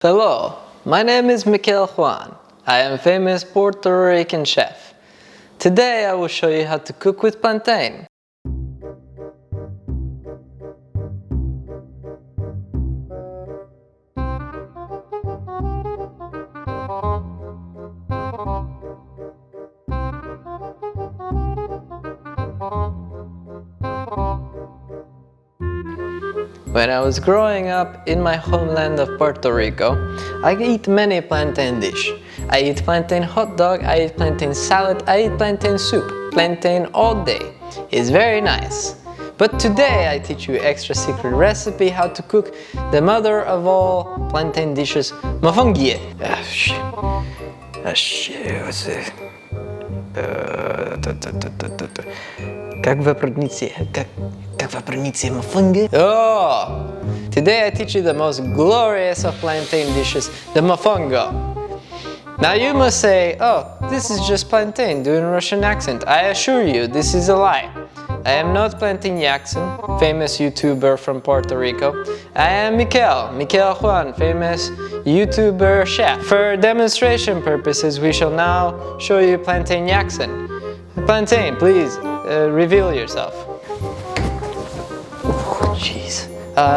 Hello, my name is Mikel. I am a famous Puerto Rican chef. Today I will show you how to cook with plantain. When I was growing up in my homeland of Puerto Rico, I eat many plantain dish. I eat plantain hot dog, I eat plantain salad, I eat plantain soup. Plantain all day. It's very nice. But today I teach you extra secret recipe how to cook the mother of all plantain dishes, mofongo. Как вы pronounce mofongo? Oh! Today I teach you the most glorious of plantain dishes, the mofongo. Now you must say, oh, this is just plantain doing Russian accent. I assure you, this is a lie. I am not Plantain Jackson, famous YouTuber from Puerto Rico. I am Mikel Juan, famous YouTuber chef. For demonstration purposes, we shall now show you Plantain Jackson. Plantain, please, reveal yourself. Jeez.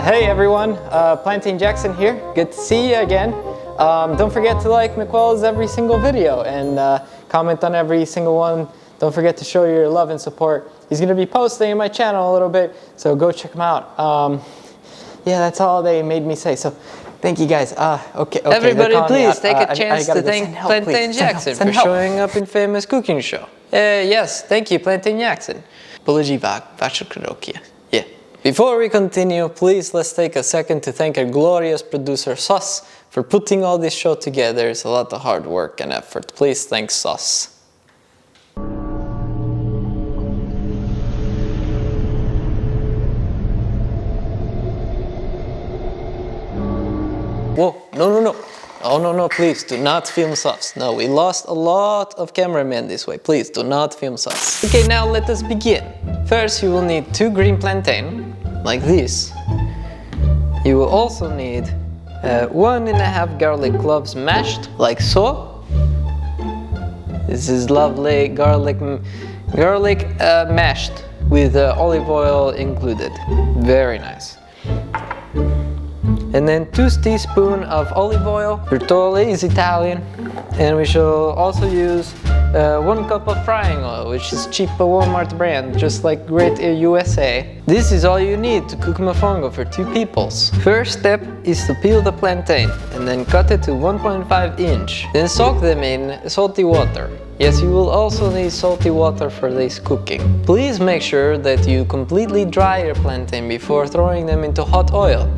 Hey everyone, Plantain Jackson here. Good to see you again. Don't forget to like Mikel's every single video and comment on every single one. Don't forget to show your love and support. He's going to be posting in my channel a little bit, so go check him out. Yeah, that's all they made me say, so thank you guys. Okay. Everybody please take a chance to thank Plantain Jackson for showing up in famous cooking show. Yes, thank you, Plantain Jackson. Yeah. Before we continue, please let's take a second to thank our glorious producer Sauce for putting all this show together. It's a lot of hard work and effort. Please thank Sauce. Whoa, no, please do not film Sauce. No, we lost a lot of cameramen this way. Please do not film Sauce. Okay, now let us begin. First, you will need 2 green plantain, like this. You will also need 1.5 garlic cloves mashed, like so. This is lovely garlic mashed with olive oil included. Very nice. And then 2 teaspoons of olive oil. Puerto is Italian. And we shall also use 1 cup of frying oil, which is cheap Walmart brand, just like Great USA. This is all you need to cook mofongo for 2 peoples. First step is to peel the plantain and then cut it to 1.5 inch. Then soak them in salty water. Yes, you will also need salty water for this cooking. Please make sure that you completely dry your plantain before throwing them into hot oil,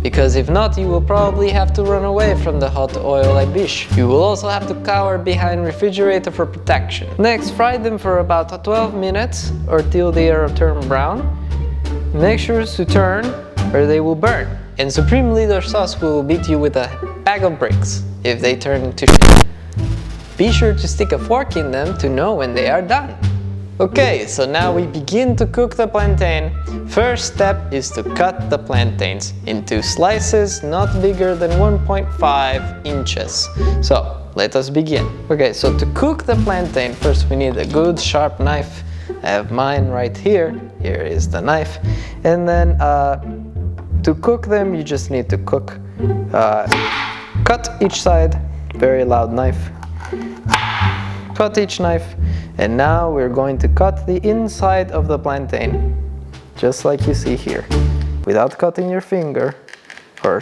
because if not, you will probably have to run away from the hot oil like this. You will also have to cower behind refrigerator for protection. Next, fry them for about 12 minutes or till they are turned brown. Make sure to turn or they will burn. And Supreme Leader Sauce will beat you with a bag of bricks if they turn to shit. Be sure to stick a fork in them to know when they are done. Okay, so now we begin to cook the plantain. First step is to cut the plantains into slices not bigger than 1.5 inches. So, let us begin. Okay, so to cook the plantain, first we need a good sharp knife. I have mine right here. Here is the knife. And then to cook them, you just need to cut each side. Very loud knife. Cut each knife. And now we're going to cut the inside of the plantain, just like you see here, without cutting your finger, or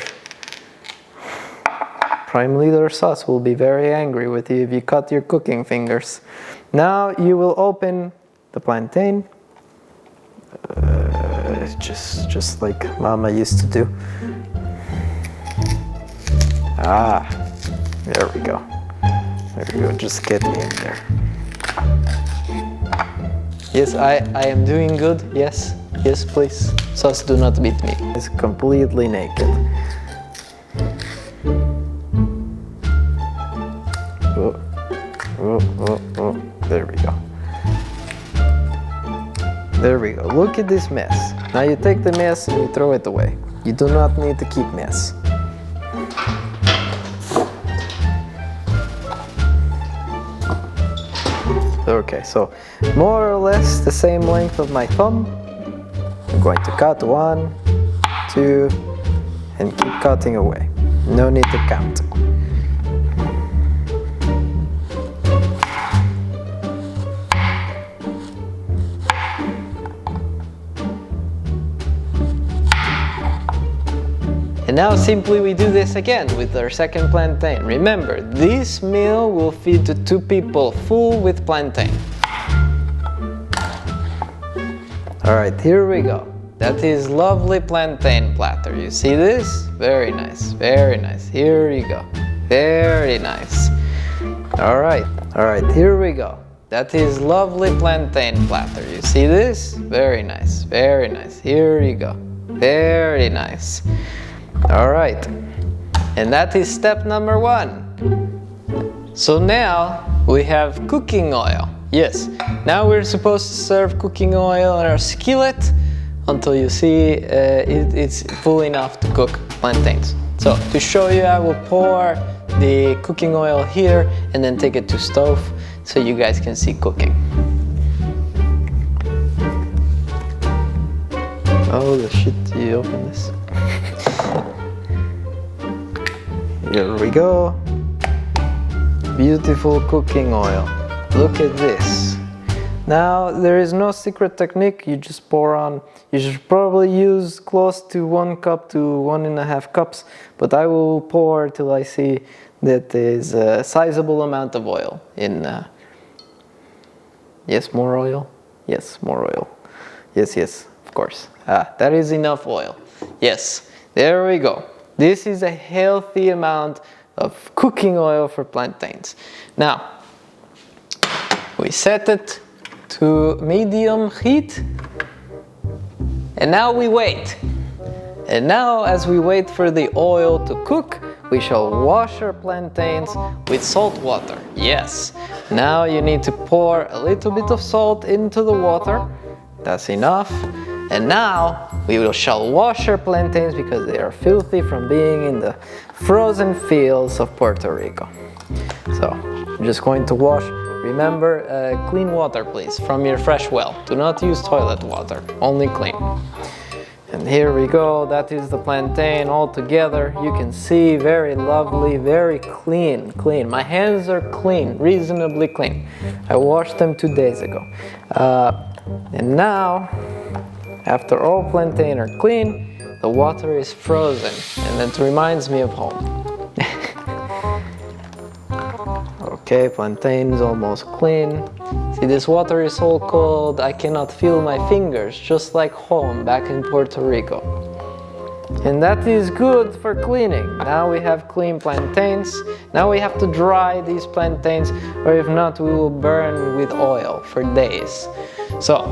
Prime Leader Sauce will be very angry with you if you cut your cooking fingers. Now you will open the plantain, just like Mama used to do. There we go. There we go, just get me in there. Yes, I am doing good. Yes, please. Sauce, do not beat me. It's completely naked. Oh, there we go. There we go. Look at this mess. Now you take the mess and you throw it away. You do not need to keep mess. Okay, so more or less the same length of my thumb. I'm going to cut 1, 2, and keep cutting away. No need to count. And now simply we do this again with our second plantain. Remember, this meal will feed to 2 people full with plantain. Alright, here we go. That is lovely plantain platter. You see this? Very nice, very nice. Here you go. Very nice. Alright, here we go. That is lovely plantain platter. You see this? Very nice, very nice. Here you go. Very nice. Alright, and that is step number 1. So now we have cooking oil. Yes, now we're supposed to serve cooking oil on our skillet until you see it's full enough to cook plantains. So to show you, I will pour the cooking oil here and then take it to stove so you guys can see cooking. Oh the shit, you open this. Here we go. Beautiful cooking oil. Look at this. Now there is no secret technique, you just pour on. You should probably use close to 1 cup to 1.5 cups, but I will pour till I see that there is a sizable amount of oil in. Yes, more oil? Yes, more oil. Yes, of course. That is enough oil. Yes, there we go. This is a healthy amount of cooking oil for plantains. Now, we set it to medium heat, and now we wait. And now, as we wait for the oil to cook, we shall wash our plantains with salt water. Yes, now you need to pour a little bit of salt into the water. That's enough. And now we shall wash our plantains because they are filthy from being in the frozen fields of Puerto Rico. So I'm just going to wash. Remember, clean water please, from your fresh well. Do not use toilet water, only clean. And here we go, that is the plantain all together. You can see, very lovely, very clean. My hands are clean, reasonably clean. I washed them 2 days ago. And now, after all plantain are clean, the water is frozen, and it reminds me of home. Okay, plantain is almost clean. See, this water is so cold I cannot feel my fingers, just like home back in Puerto Rico. And that is good for cleaning. Now we have clean plantains. Now we have to dry these plantains, or if not, we will burn with oil for days. So,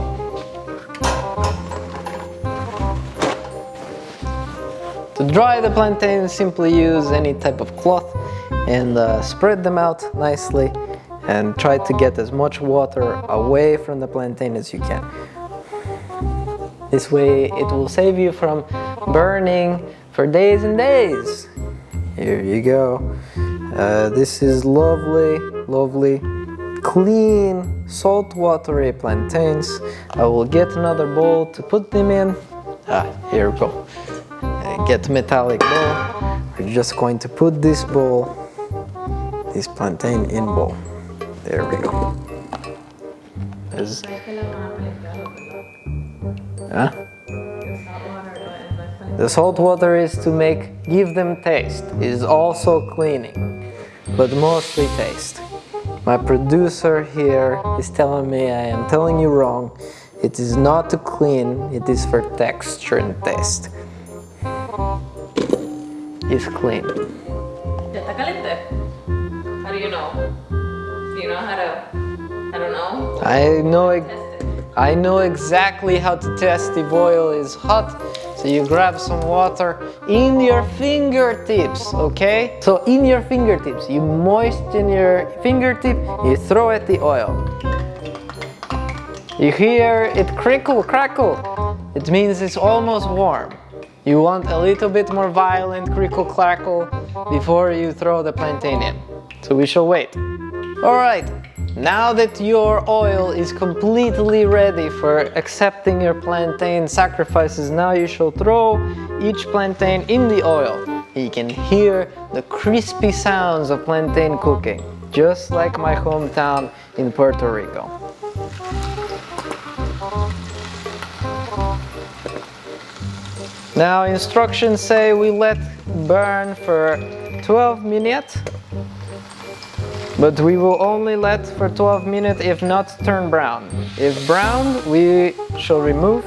to dry the plantains, simply use any type of cloth and spread them out nicely and try to get as much water away from the plantain as you can. This way it will save you from burning for days and days. Here you go. This is lovely, clean, salt-watery plantains. I will get another bowl to put them in. Here we go. Get a metallic bowl. We're just going to put this plantain in bowl. There we go. The salt water is to give them taste. It is also cleaning, but mostly taste. My producer here is telling me I am telling you wrong. It is not to clean, it is for texture and taste. It's clean. ¿Está caliente? How do you know? Do you know how to, I don't know? I know exactly how to test if oil is hot. So you grab some water in your fingertips, okay? So in your fingertips, you moisten your fingertip, you throw at the oil. You hear it crackle. It means it's almost warm. You want a little bit more violent crackle before you throw the plantain in. So we shall wait. Alright, Now that your oil is completely ready for accepting your plantain sacrifices, now you shall throw each plantain in the oil. You can hear the crispy sounds of plantain cooking, just like my hometown in Puerto Rico. Now instructions say we let burn for 12 minutes. But we will only let for 12 minutes if not turn brown. If brown, we shall remove.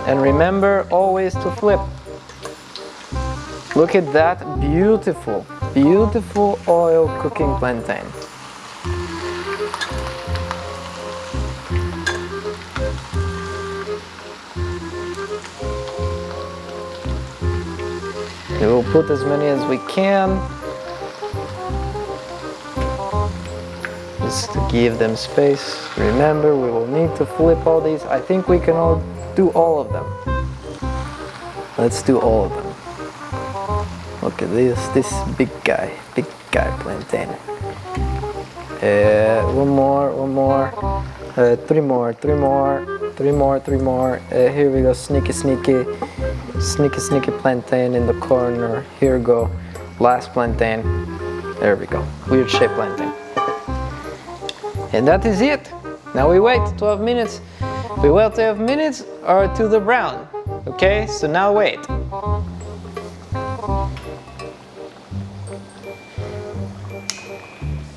And remember always to flip. Look at that beautiful, beautiful oil cooking plantain. We will put as many as we can. Just to give them space. Remember, we will need to flip all these. I think we can all do all of them. Let's do all of them. Look at this big guy plantain. One more. Three more. Here we go, sneaky plantain in the corner. Here we go, last plantain. There we go, weird shaped plantain. And that is it. Now we wait 12 minutes. We wait 12 minutes or to the brown. Okay, so now wait.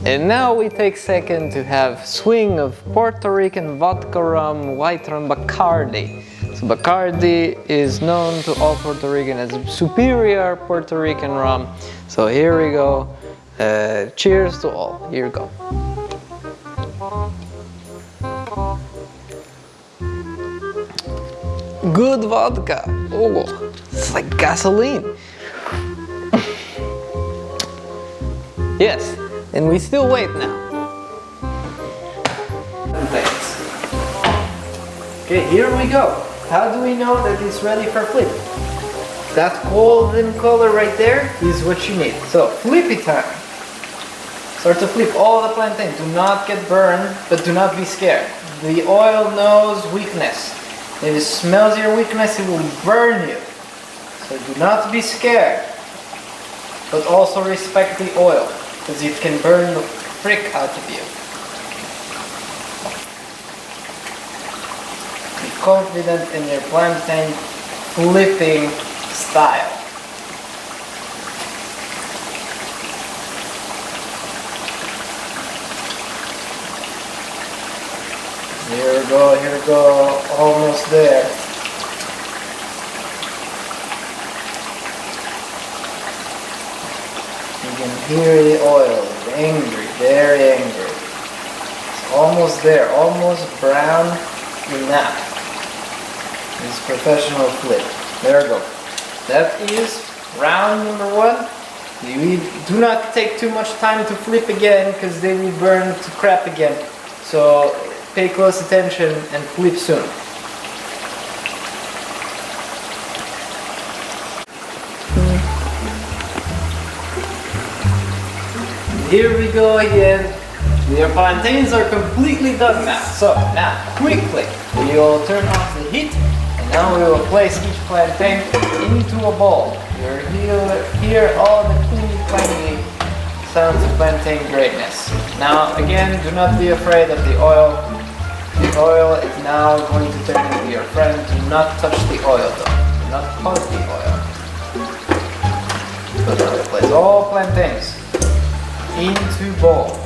And now we take second to have swing of Puerto Rican vodka rum, white rum Bacardi. So Bacardi is known to all Puerto Rican as superior Puerto Rican rum. So here we go. Cheers to all. Here we go. Good vodka. Oh, it's like gasoline. Yes, and we still wait now. Thanks. Okay, here we go. How do we know that it's ready for flip? That golden color right there is what you need. So, flippy time. Start to flip all the plantain. Do not get burned, but do not be scared. The oil knows weakness. If it smells your weakness, it will burn you. So do not be scared. But also respect the oil, because it can burn the frick out of you. Be confident in your plantain flipping style. Here we go, almost there. You can hear the oil, it's angry, very angry. It's almost there, almost brown enough. This professional flip. There we go. That is round number 1. You do not take too much time to flip again, because they will burn to crap again. So pay close attention and flip soon. Here we go again. Your plantains are completely done now. So now, quickly, we will turn off the heat, and now we will place each plantain into a bowl. You'll hear all the clingy sounds of plantain greatness. Now again, do not be afraid of the oil. The oil is now going to turn into your friend. Do not touch the oil though. Do not touch the oil. So now we place all plantains into bowl.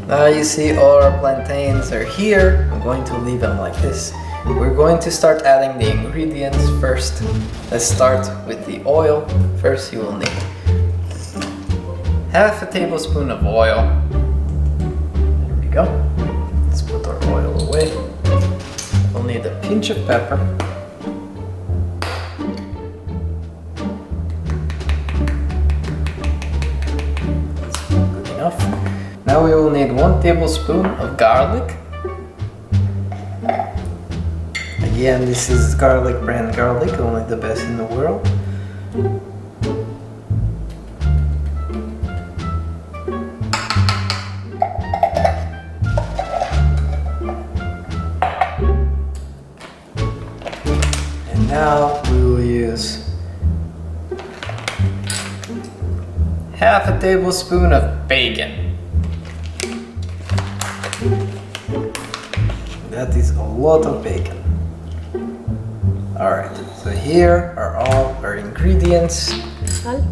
Now you see all our plantains are here. I'm going to leave them like this. We're going to start adding the ingredients first. Let's start with the oil. First you will need half a tablespoon of oil. There we go. Let's put our oil away. We'll need a pinch of pepper. That's good enough. Now we will need 1 tablespoon of garlic. Again, this is garlic brand garlic, only the best in the world. half a tablespoon of bacon. That is a lot of bacon. Alright, so here are all our ingredients. Sal.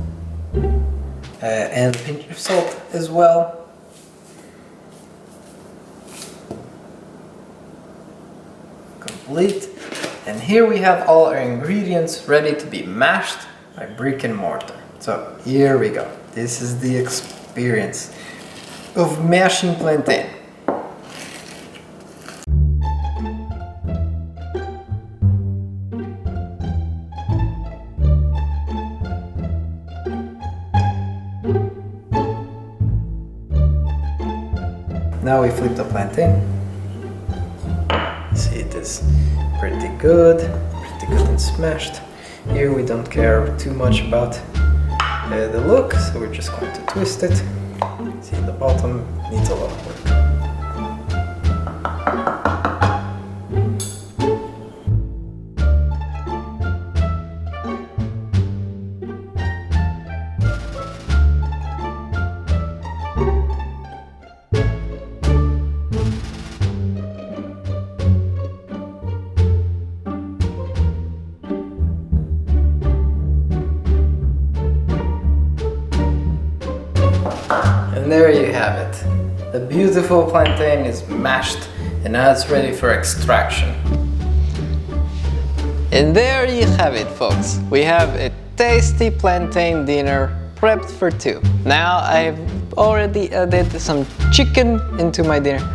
And a pinch of salt as well. Complete. And here we have all our ingredients ready to be mashed by brick and mortar. So here we go. This is the experience of mashing plantain. Now we flip the plantain. See, it is pretty good and smashed. Here we don't care too much about the look, so we're just going to twist it. See, the bottom needs a lot of work. And there you have it. The beautiful plantain is mashed and now it's ready for extraction. And there you have it, folks. We have a tasty plantain dinner prepped for two. Now I've already added some chicken into my dinner.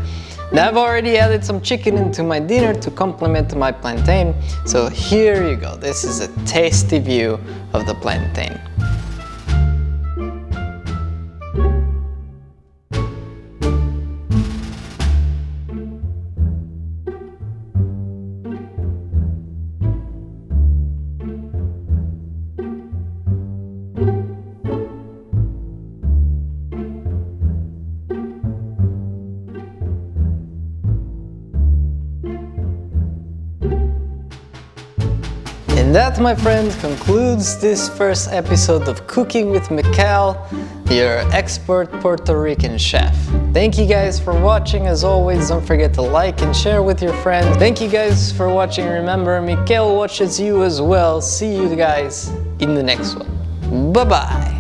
To complement my plantain. So here you go. This is a tasty view of the plantain. And that, my friend, concludes this first episode of Cooking with Mikel, your expert Puerto Rican chef. Thank you guys for watching. As always, don't forget to like and share with your friends. Thank you guys for watching. Remember, Mikel watches you as well. See you guys in the next one. Bye-bye.